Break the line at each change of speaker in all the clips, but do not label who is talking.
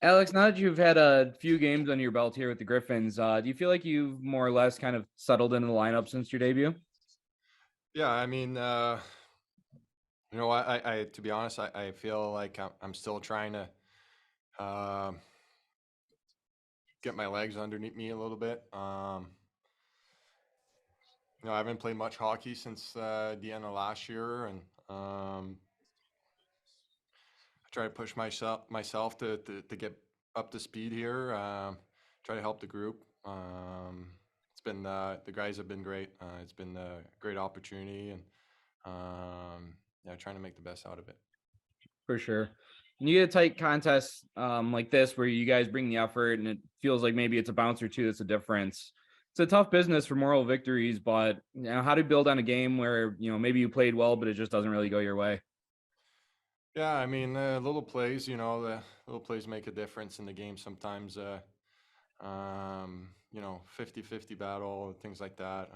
Alex, now that you've had a few games under your belt here with the Griffins, do you feel like you've more or less kind of settled into the lineup since your debut?
Yeah, I mean, I to be honest, I feel like I'm still trying to uh, get my legs underneath me a little bit. I haven't played much hockey since the end of last year, and I try to push myself to get up to speed here. Try to help the group. It's been the guys have been great. It's been a great opportunity, and yeah, trying to make the best out of it.
For sure. When you get a tight contest like this, where you guys bring the effort and it feels like maybe it's a bounce or two that's a difference. It's a tough business for moral victories, but how to build on a game where maybe you played well, but it just doesn't really go your way.
Yeah, I mean, the little plays make a difference in the game sometimes. 50-50 battle, things like that.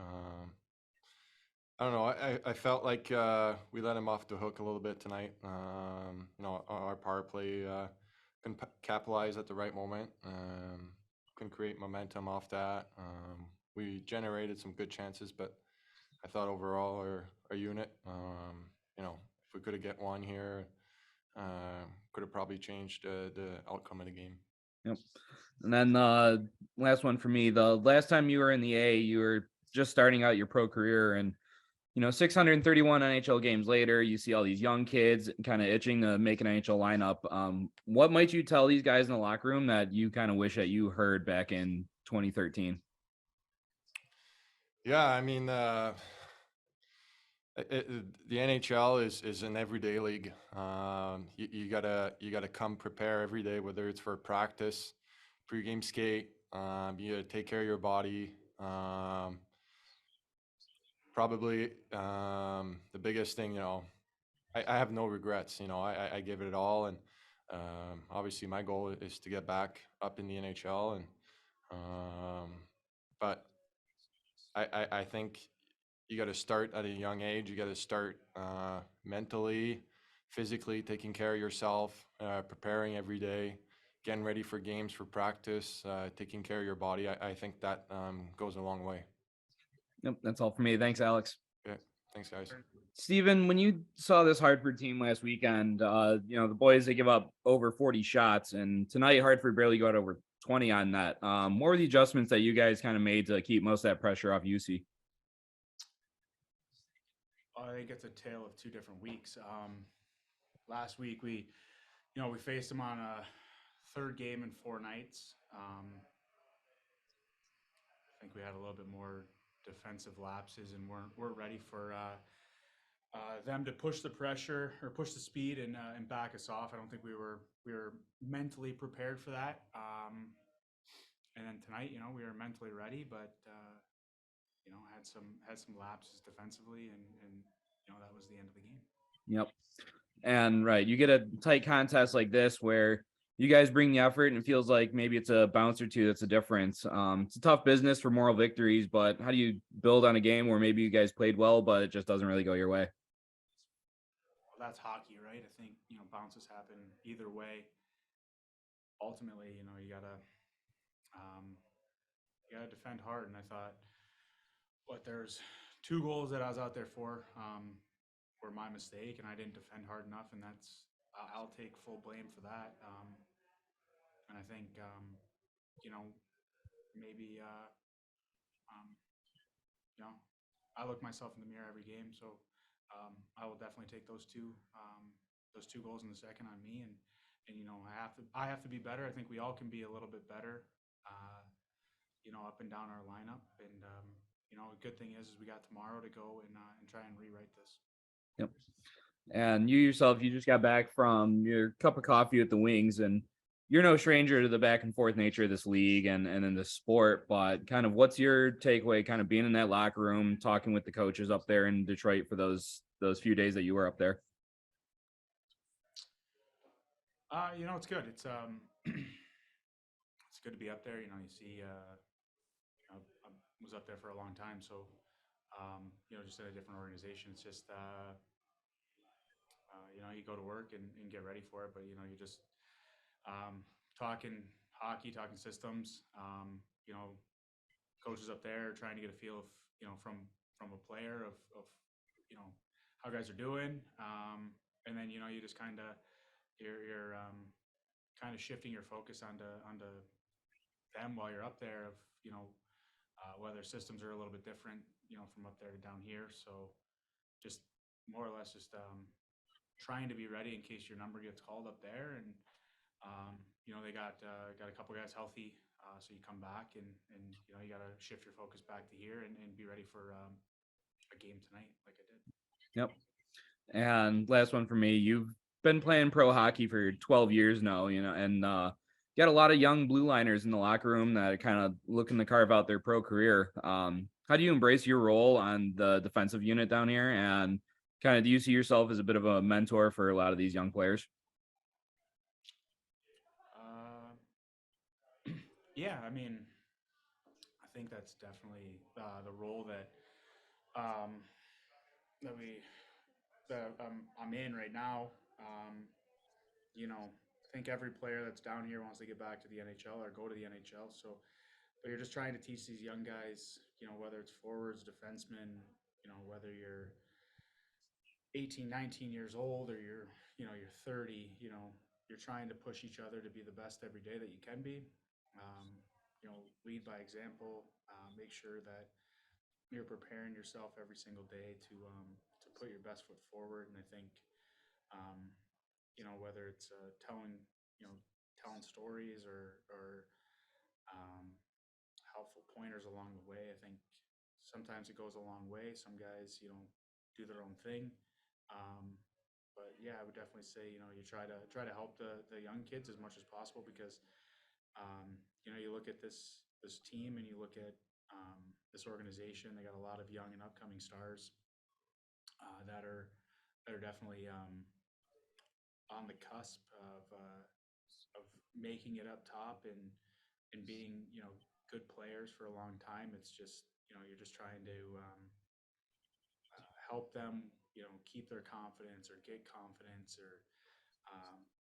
I don't know. I felt like we let him off the hook a little bit tonight. Our power play couldn't capitalize at the right moment. Couldn't create momentum off that. We generated some good chances, but I thought overall our unit, if we could have get one here, could have probably changed the outcome of the game.
Yep. And then last one for me. The last time you were in the A, you were just starting out your pro career, and 631 NHL games later, you see all these young kids kind of itching to make an NHL lineup. What might you tell these guys in the locker room that you kind of wish that you heard back in 2013?
Yeah, I mean, the NHL is an everyday league. You gotta come prepare every day, whether it's for practice, pregame skate. You gotta take care of your body. Probably the biggest thing, I have no regrets. I gave it all, and obviously my goal is to get back up in the NHL, and but I think you got to start at a young age. You got to start mentally, physically, taking care of yourself, preparing every day, getting ready for games, for practice, taking care of your body. I think that goes a long way.
Yep, that's all for me. Thanks, Alex.
Yeah, thanks, guys.
Steven, when you saw this Hartford team last weekend, the boys, they give up over 40 shots, and tonight Hartford barely got over 20 on that. What were the adjustments that you guys kind of made to keep most of that pressure off UC?
I think it's a tale of two different weeks. Last week we faced them on a third game in 4 nights. I think we had a little bit more defensive lapses and weren't ready for them to push the pressure or push the speed and back us off. I don't think we were mentally prepared for that. And then tonight, we were mentally ready, but had some lapses defensively, and that was the end of the game.
Yep. And right, you get a tight contest like this where you guys bring the effort and it feels like maybe it's a bounce or two that's a difference. It's a tough business for moral victories, but how do you build on a game where maybe you guys played well, but it just doesn't really go your way?
Well, that's hockey, right? I think bounces happen either way. Ultimately, um, you gotta defend hard. And I thought, there's 2 goals that I was out there for were my mistake, and I didn't defend hard enough, and I'll take full blame for that. And I think maybe um, you know I look myself in the mirror every game, so I will definitely take those 2 goals in the second on me, and I have to be better. I think we all can be a little bit better, up and down our lineup, and a good thing is we got tomorrow to go and try and rewrite this.
Yep. And you yourself, you just got back from your cup of coffee with the Wings, and you're no stranger to the back and forth nature of this league and in the sport. But kind of, what's your takeaway? Kind of being in that locker room, talking with the coaches up there in Detroit for those few days that you were up there.
It's good. It's it's good to be up there. You see, I was up there for a long time, so just at a different organization. It's just you go to work and get ready for it, but you just talking hockey, talking systems. You know, coaches up there are trying to get a feel of, you know, from a player of you know, how guys are doing. And then, you know, you just kind of you're kind of shifting your focus onto them while you're up there of, you know, whether systems are a little bit different, you know, from up there to down here. So just more or less just trying to be ready in case your number gets called up there. And you know, they got a couple guys healthy, so you come back and you know, you got to shift your focus back to here and be ready for a game tonight, like I did.
Yep. And last one for me, you've been playing pro hockey for 12 years now, you know, and got a lot of young blue liners in the locker room that are kind of looking to carve out their pro career. How do you embrace your role on the defensive unit down here? And kind of do you see yourself as a bit of a mentor for a lot of these young players?
Yeah, I mean, I think that's definitely the role um, that we that I'm in right now. You know, I think every player that's down here wants to get back to the NHL or go to the NHL. So, but you're just trying to teach these young guys, you know, whether it's forwards, defensemen, you know, whether you're 18, 19 years old or you're, you know, you're 30, you know, you're trying to push each other to be the best every day that you can be. Um, you know, lead by example, make sure that you're preparing yourself every single day to put your best foot forward. And I think, um, you know, whether it's you know, telling stories or helpful pointers along the way. I think sometimes it goes a long way. Some guys, you know, do their own thing. Um, but yeah, I would definitely say, you know, you try to help the young kids as much as possible because you know, you look at this team and you look at this organization. They got a lot of young and upcoming stars that are definitely on the cusp of making it up top and being, you know, good players for a long time. It's just, you know, you're just trying to help them, you know, keep their confidence or get confidence or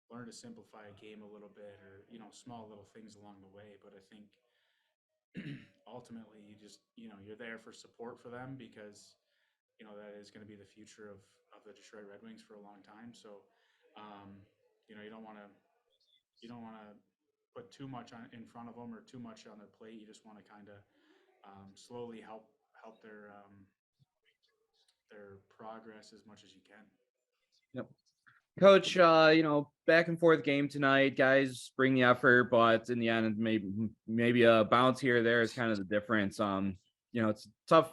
learn to simplify a game a little bit or, you know, small little things along the way. But I think ultimately you just, you know, you're there for support for them because, you know, that is going to be the future of the Detroit Red Wings for a long time. So, you know, you don't want to put too much in front of them or too much on their plate. You just want to kind of slowly help their progress as much as you can.
Yep. Coach, you know, back and forth game tonight. Guys bring the effort, but in the end, maybe a bounce here or there is kind of the difference. You know, it's tough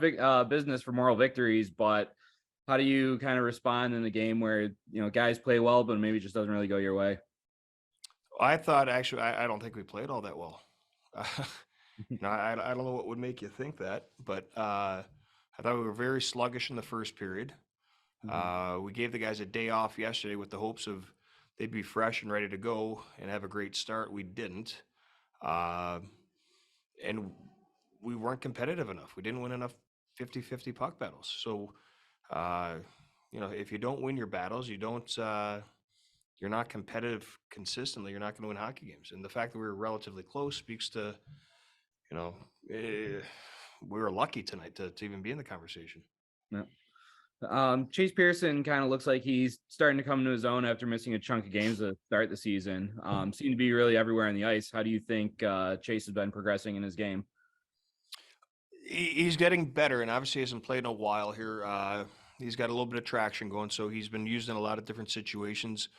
business for moral victories, but how do you kind of respond in a game where, you know, guys play well, but maybe it just doesn't really go your way?
I thought actually, I don't think we played all that well. No, I don't know what would make you think that, but I thought we were very sluggish in the first period. We gave the guys a day off yesterday with the hopes of they'd be fresh and ready to go and have a great start. We didn't. And we weren't competitive enough. We didn't win enough 50-50 puck battles. So, you know, if you don't win your battles, you're not competitive consistently, you're not going to win hockey games. And the fact that we were relatively close speaks to, you know, we were lucky tonight to even be in the conversation.
Yeah. Chase Pearson kind of looks like he's starting to come into his own after missing a chunk of games to start the season. Seemed to be really everywhere on the ice. How do you think Chase has been progressing in his game?
He's getting better, and obviously hasn't played in a while here. He's got a little bit of traction going, so he's been used in a lot of different situations,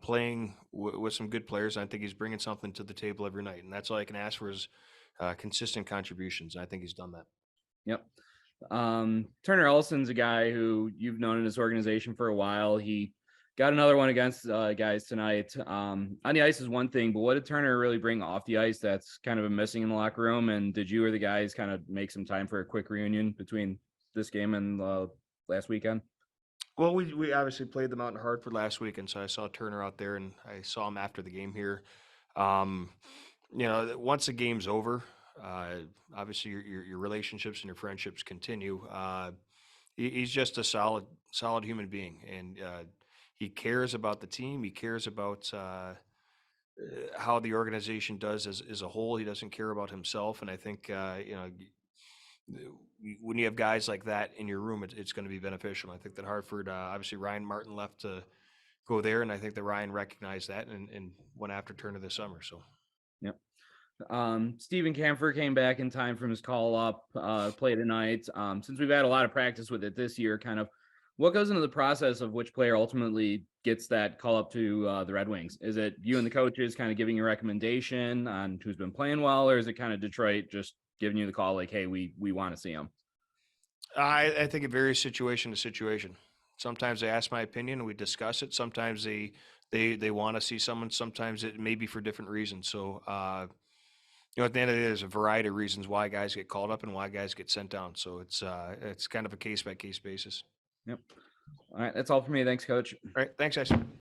playing with some good players. I think he's bringing something to the table every night, and that's all I can ask for is consistent contributions. I think he's done that.
Yep. Turner Elson's a guy who you've known in this organization for a while. He got another one against guys tonight. On the ice is one thing, but what did Turner really bring off the ice that's kind of been missing in the locker room? And did you or the guys kind of make some time for a quick reunion between this game and last weekend?
Well, we obviously played them out in Hartford last week, and so I saw Turner out there, and I saw him after the game here. You know, once the game's over, obviously your relationships and your friendships continue. He's just a solid human being, and he cares about the team. He cares about how the organization does as a whole. He doesn't care about himself, and I think when you have guys like that in your room, it's going to be beneficial. I think that Hartford, obviously Ryan Martin left to go there, and I think that Ryan recognized that and went after Turner this summer. So.
Yep. Stephen Camphor came back in time from his call up, play tonight. Since we've had a lot of practice with it this year, kind of what goes into the process of which player ultimately gets that call up to the Red Wings? Is it you and the coaches kind of giving a recommendation on who's been playing well, or is it kind of Detroit just giving you the call like, hey, we want to see him?
I think it varies situation to situation. Sometimes they ask my opinion and we discuss it. Sometimes they want to see someone. Sometimes it may be for different reasons. So, at the end of the day, there's a variety of reasons why guys get called up and why guys get sent down. So it's kind of a case by case basis.
Yep. All right. That's all for me. Thanks, Coach.
All right. Thanks, guys.